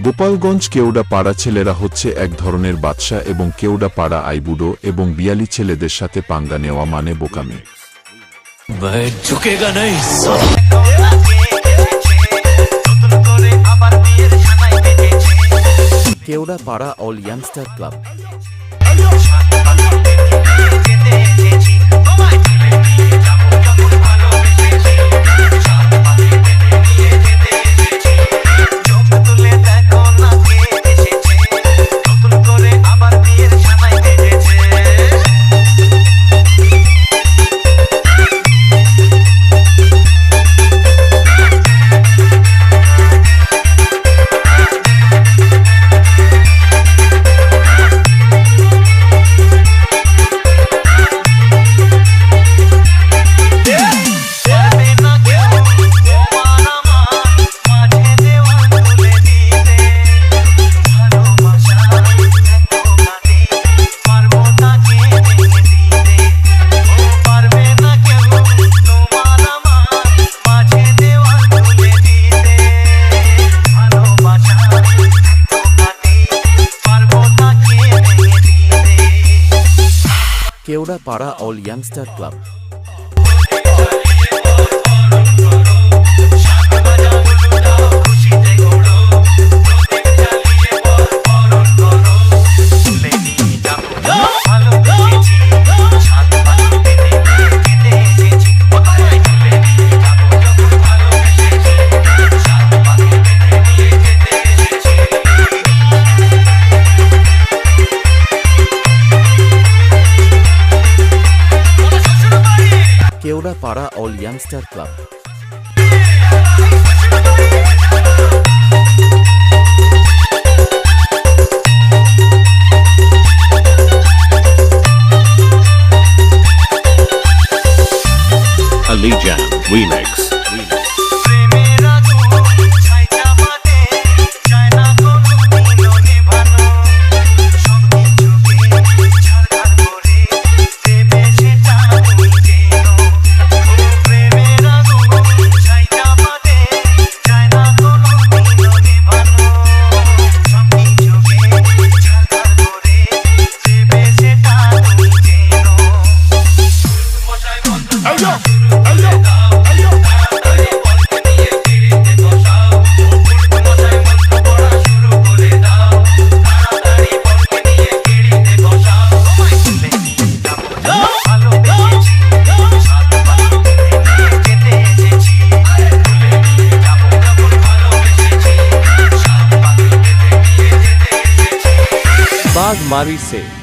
গোপালগঞ্জ কেওড়া পাড়া ছেলেরা হচ্ছে এক ধরনের বাদশা এবং কেওড়া পাড়া আইবুড়ো এবং বিয়ালি ছেলেদের সাথে পাঙ্গা নেওয়া মানে বোকামি। কেওড়া পাড়া অল ইয়াংস্টার ক্লাব। কেওড়া পাড়া অল ইয়াংস্টার ক্লাব। কেওড়া পাড়া all youngster club. Alijan Remix. बाग मारी से